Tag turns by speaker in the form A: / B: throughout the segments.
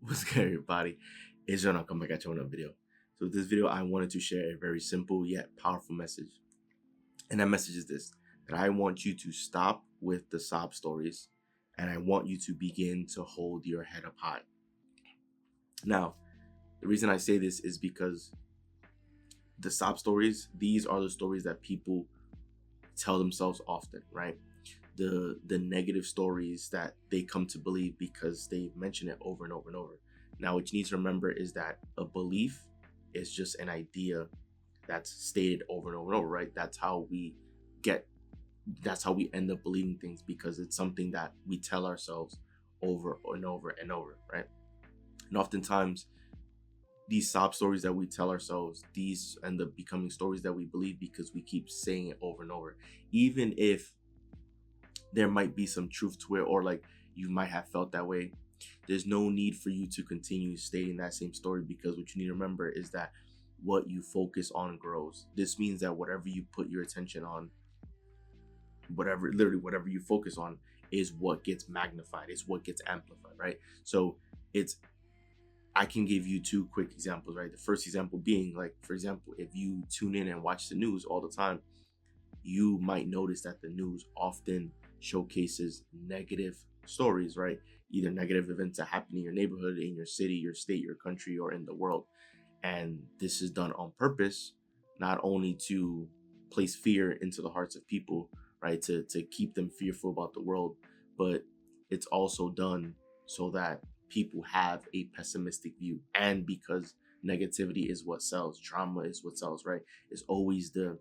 A: What's good, everybody? It's John. I'll come back at you on a video. So, this video, I wanted to share a very simple yet powerful message. And that message is this: that I want you to stop with the sob stories, and I want you to begin to hold your head up high. Now, the reason I say this is because the sob stories, these are the stories that people tell themselves often, right? The negative stories that they come to believe because they mention it over and over and over. Now, what you need to remember is that a belief is just an idea that's stated over and over and over, right? Get that's how we end up believing things, because it's something that we tell ourselves over and over and over, right? And oftentimes these sob stories that we tell ourselves, these end up becoming stories that we believe because we keep saying it over and over. Even if there might be some truth to it, or like you might have felt that way, there's no need for you to continue stating that same story, because what you need to remember is that what you focus on grows. This means that whatever you put your attention on, whatever you focus on, is what gets magnified, is what gets amplified, right? So it's I can give you two quick examples, right? The first example being, like, for example, if you tune in and watch the news all the time, you might notice that the news often showcases negative stories, right? Either negative events that happen in your neighborhood, in your city, your state, your country, or in the world. And this is done on purpose, not only to place fear into the hearts of people, right? To keep them fearful about the world, but it's also done so that people have a pessimistic view. And because negativity is what sells, drama is what sells, right? It's always the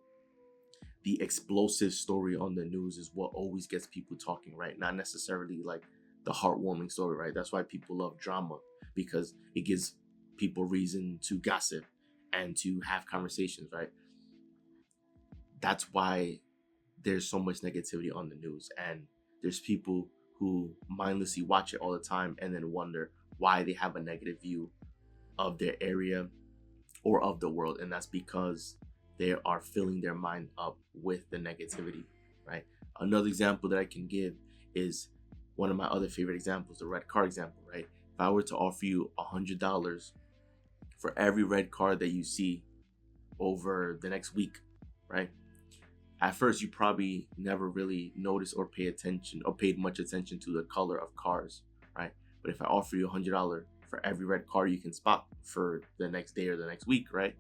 A: explosive story on the news is what always gets people talking, right? Not necessarily like the heartwarming story, right? That's why people love drama, because it gives people reason to gossip and to have conversations, right? That's why there's so much negativity on the news, and there's people who mindlessly watch it all the time and then wonder why they have a negative view of their area or of the world. And that's because they are filling their mind up with the negativity, right? Another example that I can give is one of my other favorite examples, the red car example, right? If I were to offer you $100 for every red car that you see over the next week, right? At first, you probably never really noticed or paid much attention to the color of cars, right? But if I offer you $100 for every red car you can spot for the next day or the next week, right?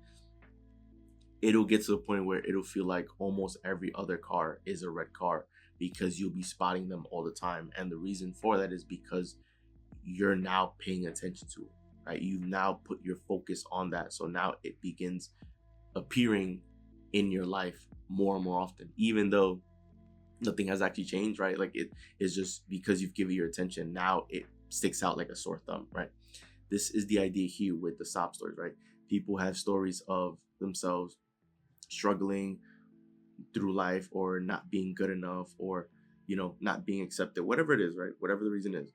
A: It'll get to the point where it'll feel like almost every other car is a red car, because you'll be spotting them all the time. And the reason for that is because you're now paying attention to it, right? You've now put your focus on that. So now it begins appearing in your life more and more often, even though nothing has actually changed, right? Like, it is just because you've given your attention, now it sticks out like a sore thumb, right? This is the idea here with the sob stories, right? People have stories of themselves struggling through life, or not being good enough, or not being accepted, whatever it is, right? Whatever the reason is,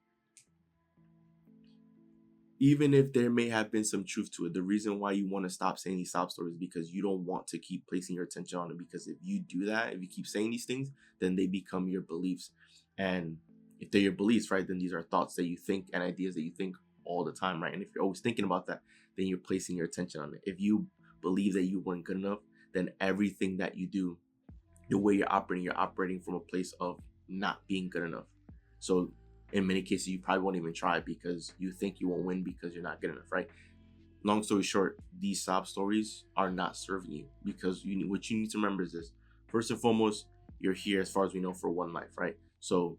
A: even if there may have been some truth to it, the reason why you want to stop saying these sob stories is because you don't want to keep placing your attention on it. Because if you do that, if you keep saying these things, then they become your beliefs. And if they're your beliefs, right, then these are thoughts that you think and ideas that you think all the time, right? And if you're always thinking about that, then you're placing your attention on it. If you believe that you weren't good enough, then everything that you do, the way you're operating from a place of not being good enough. So in many cases, you probably won't even try because you think you won't win because you're not good enough, right? Long story short, these sob stories are not serving you, because what you need to remember is this: first and foremost, you're here, as far as we know, for one life, right? So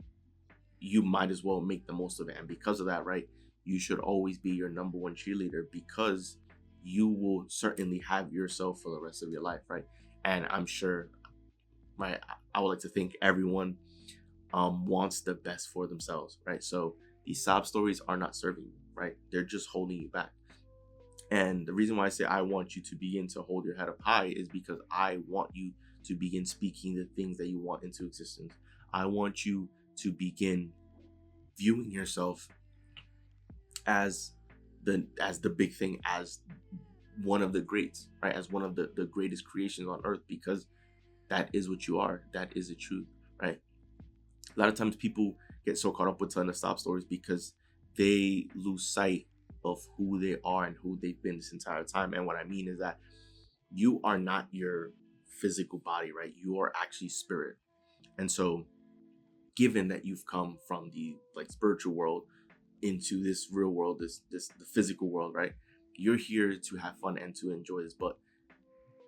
A: you might as well make the most of it. And because of that, right, you should always be your number one cheerleader, because you will certainly have yourself for the rest of your life, right? And I'm sure, right, I would like to think everyone wants the best for themselves, right? So these sob stories are not serving you, right? They're just holding you back. And the reason why I say I want you to begin to hold your head up high is because I want you to begin speaking the things that you want into existence. I want you to begin viewing yourself as the big thing, as one of the greats, right? As one of the greatest creations on earth, because that is what you are. That is the truth, right? A lot of times people get so caught up with telling the sob stories because they lose sight of who they are and who they've been this entire time. And what I mean is that you are not your physical body, right? You are actually spirit. And so, given that you've come from the like spiritual world into this real world, this the physical world, right? You're here to have fun and to enjoy this, but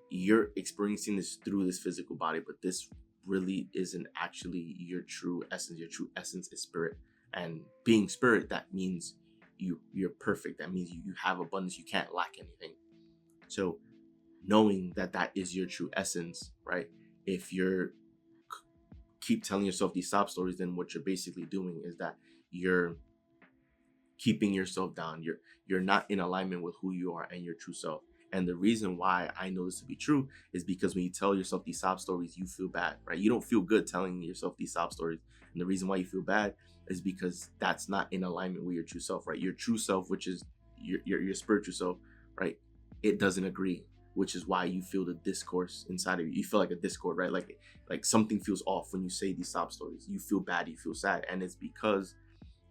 A: you're experiencing this through this physical body, but this really isn't actually your true essence. Your true essence is spirit. And being spirit, that means you're perfect. That means you have abundance. You can't lack anything. So knowing that that is your true essence, right? If you're keep telling yourself these sob stories, then what you're basically doing is that you're keeping yourself down. You're not in alignment with who you are and your true self. And the reason why I know this to be true is because when you tell yourself these sob stories, you feel bad, right? You don't feel good telling yourself these sob stories. And the reason why you feel bad is because that's not in alignment with your true self, right? Your true self, which is your spiritual self, right? It doesn't agree, which is why you feel the discourse inside of you. You feel like a discord, right? Like something feels off when you say these sob stories. You feel bad, you feel sad. And it's because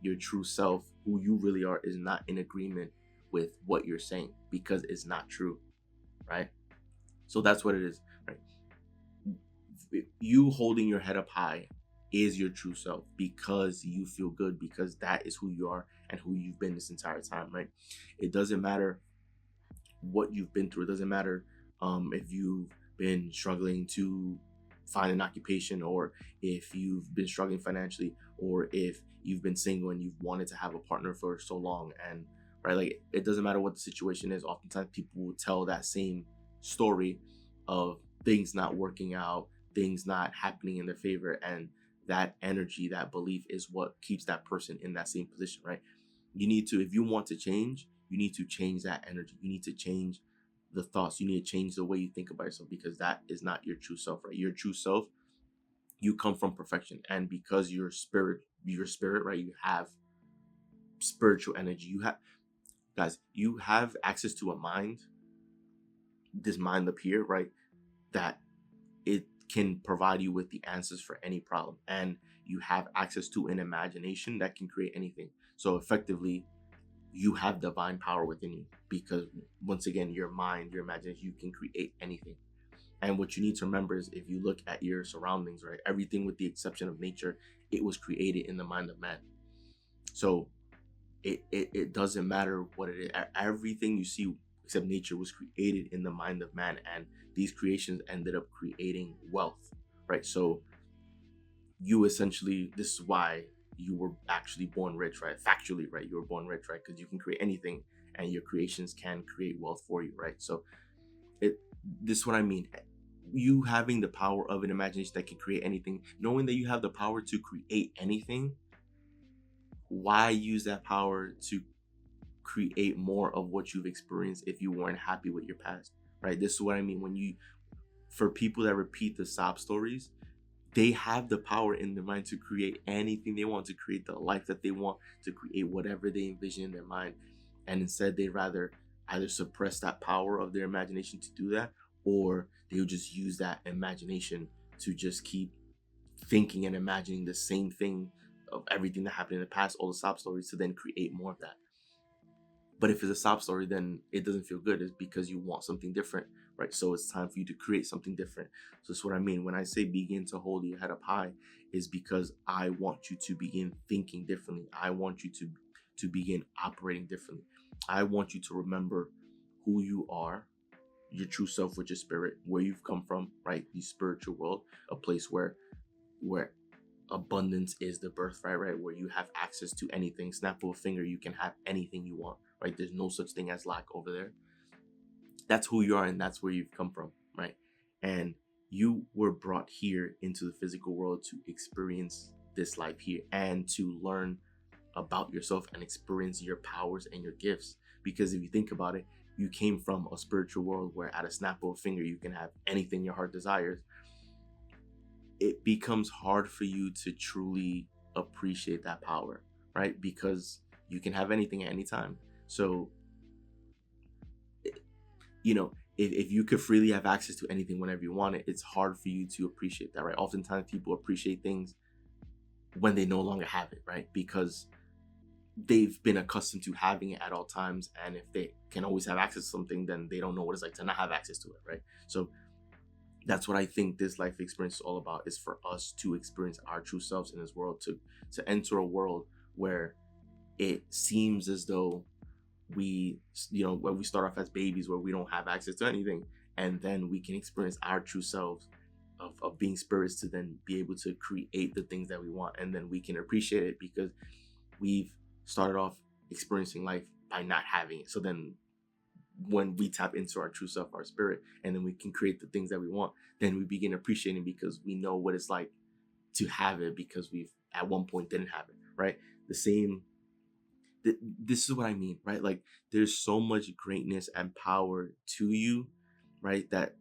A: your true self, who you really are, is not in agreement with what you're saying, because it's not true, right? So that's what it is, right? You holding your head up high is your true self, because you feel good, because that is who you are and who you've been this entire time, right? It doesn't matter what you've been through. It doesn't matter if you've been struggling to find an occupation, or if you've been struggling financially, or if you've been single and you've wanted to have a partner for so long. And right, like, it doesn't matter what the situation is. Oftentimes people will tell that same story of things not working out, things not happening in their favor, and that energy, that belief is what keeps that person in that same position, right? You need to, if you want to change, you need to change that energy. You need to change the thoughts. You need to change the way you think about yourself, because that is not your true self, right? Your true self, you come from perfection. And because you're spirit, right? You have spiritual energy. You have, guys, you have access to a mind, this mind up here, right? That it can provide you with the answers for any problem. And you have access to an imagination that can create anything. So effectively, you have divine power within you, because once again, your mind, your imagination, you can create anything. And what you need to remember is, if you look at your surroundings, right, everything with the exception of nature, it was created in the mind of man. So it doesn't matter what it is. Everything you see except nature was created in the mind of man, and these creations ended up creating wealth, right? So you essentially, this is why you were actually born rich, right? Factually, right? You were born rich, right? Because you can create anything, and your creations can create wealth for you, right? So this is what I mean. You having the power of an imagination that can create anything, knowing that you have the power to create anything, why use that power to create more of what you've experienced if you weren't happy with your past, right? This is what I mean. For people that repeat the sob stories, they have the power in their mind to create anything they want, to create the life that they want, to create whatever they envision in their mind. And instead, they'd rather either suppress that power of their imagination to do that, or they would just use that imagination to just keep thinking and imagining the same thing of everything that happened in the past, all the sob stories, to then create more of that. But if it's a sob story, then it doesn't feel good. It's because you want something different, right? So it's time for you to create something different. So that's what I mean when I say begin to hold your head up high, is because I want you to begin thinking differently. I want you to begin operating differently. I want you to remember who you are, your true self, which is spirit, where you've come from, right? The spiritual world, a place where abundance is the birthright, right? Where you have access to anything. Snap of a finger, you can have anything you want, right? There's no such thing as lack over there. That's who you are, and that's where you've come from, right? And you were brought here into the physical world to experience this life here, and to learn about yourself and experience your powers and your gifts. Because if you think about it, you came from a spiritual world where at a snap of a finger you can have anything your heart desires. It becomes hard for you to truly appreciate that power, right? Because you can have anything at any time. So, if you could freely have access to anything whenever you want it, it's hard for you to appreciate that, right? Oftentimes people appreciate things when they no longer have it, right? Because they've been accustomed to having it at all times, and if they can always have access to something, then they don't know what it's like to not have access to it, right? So that's what I think this life experience is all about, is for us to experience our true selves in this world, to enter a world where it seems as though we, when we start off as babies where we don't have access to anything, and then we can experience our true selves of being spirits, to then be able to create the things that we want, and then we can appreciate it because we've started off experiencing life by not having it. So then when we tap into our true self, our spirit, and then we can create the things that we want, then we begin appreciating because we know what it's like to have it, because we've at one point didn't have it, right? The same, this is what I mean, right? Like, there's so much greatness and power to you, right? That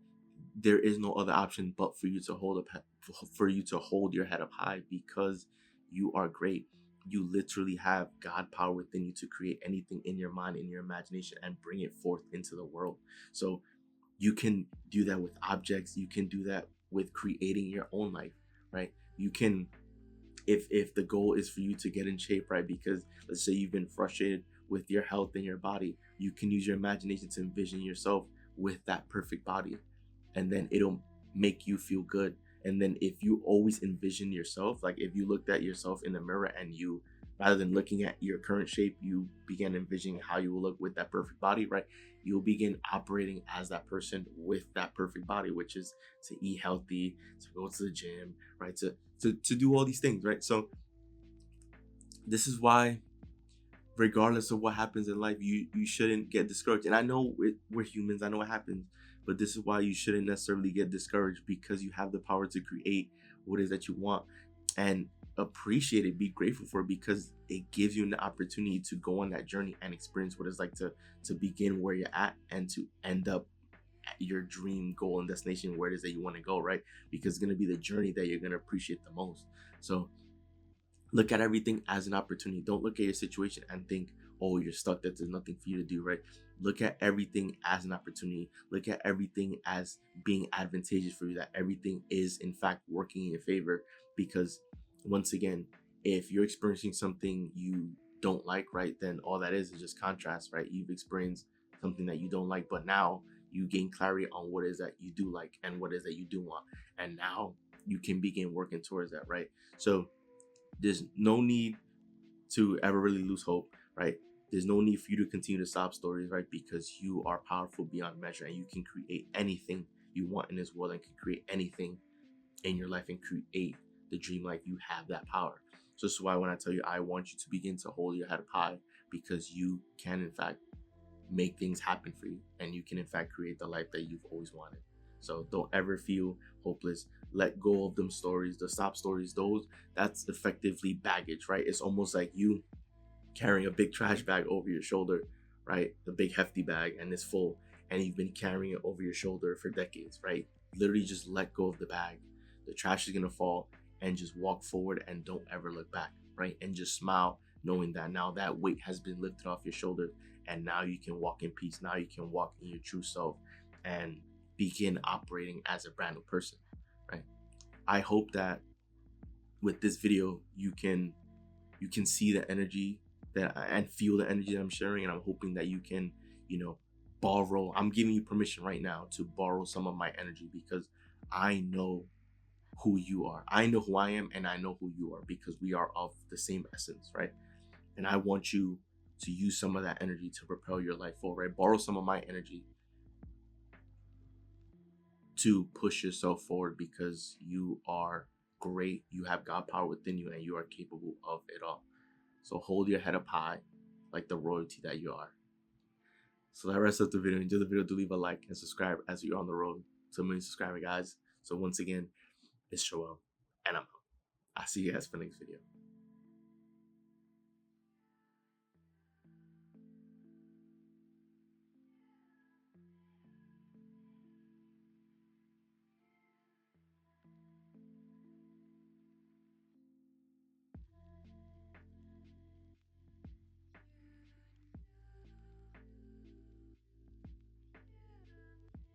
A: there is no other option but for you to hold your head up high, because you are great. You literally have God power within you to create anything in your mind, in your imagination, and bring it forth into the world. So you can do that with objects. You can do that with creating your own life, right? You can, if the goal is for you to get in shape, right? Because let's say you've been frustrated with your health and your body, you can use your imagination to envision yourself with that perfect body, and then it'll make you feel good. And then if you always envision yourself, like if you looked at yourself in the mirror and you, rather than looking at your current shape, you began envisioning how you will look with that perfect body, right? You'll begin operating as that person with that perfect body, which is to eat healthy, to go to the gym, right? To do all these things, right? So this is why, regardless of what happens in life, you shouldn't get discouraged. And I know we're humans, I know what happens, but this is why you shouldn't necessarily get discouraged, because you have the power to create what it is that you want, and appreciate it, be grateful for it, because it gives you an opportunity to go on that journey and experience what it's like to begin where you're at and to end up at your dream goal and destination, where it is that you want to go, right? Because it's going to be the journey that you're going to appreciate the most. So look at everything as an opportunity. Don't look at your situation and think, oh, you're stuck, that there's nothing for you to do, right? Look at everything as an opportunity. Look at everything as being advantageous for you, that everything is in fact working in your favor. Because once again, if you're experiencing something you don't like, right, then all that is just contrast, right? You've experienced something that you don't like, but now you gain clarity on what is that you do like and what is that you do want. And now you can begin working towards that, right? So there's no need to ever really lose hope, right? There's no need for you to continue to sob stories, right? Because you are powerful beyond measure, and you can create anything you want in this world, and can create anything in your life and create the dream life. You have that power. So this is why when I tell you, I want you to begin to hold your head up high, because you can in fact make things happen for you, and you can in fact create the life that you've always wanted. So don't ever feel hopeless. Let go of them stories, the stop stories. That's effectively baggage, right? It's almost like you carrying a big trash bag over your shoulder, right? The big hefty bag, and it's full, and you've been carrying it over your shoulder for decades, right? Literally just let go of the bag. The trash is gonna fall, and just walk forward and don't ever look back, right? And just smile, knowing that now that weight has been lifted off your shoulders, and now you can walk in peace. Now you can walk in your true self and begin operating as a brand new person, right? I hope that with this video you can see the energy that and feel the energy that I'm sharing, and I'm hoping that you can, borrow. I'm giving you permission right now to borrow some of my energy, because I know who you are. I know who I am, and I know who you are, because we are of the same essence, right? And I want you to use some of that energy to propel your life forward, right? Borrow some of my energy to push yourself forward, because you are great. You have God power within you, and you are capable of it all. So hold your head up high like the royalty that you are. So that rest of the video. Enjoy the video. Do leave a like and subscribe as you're on the road to a million subscriber, guys. So once again, it's Joel, and I'm out. I'll see you guys for the next video.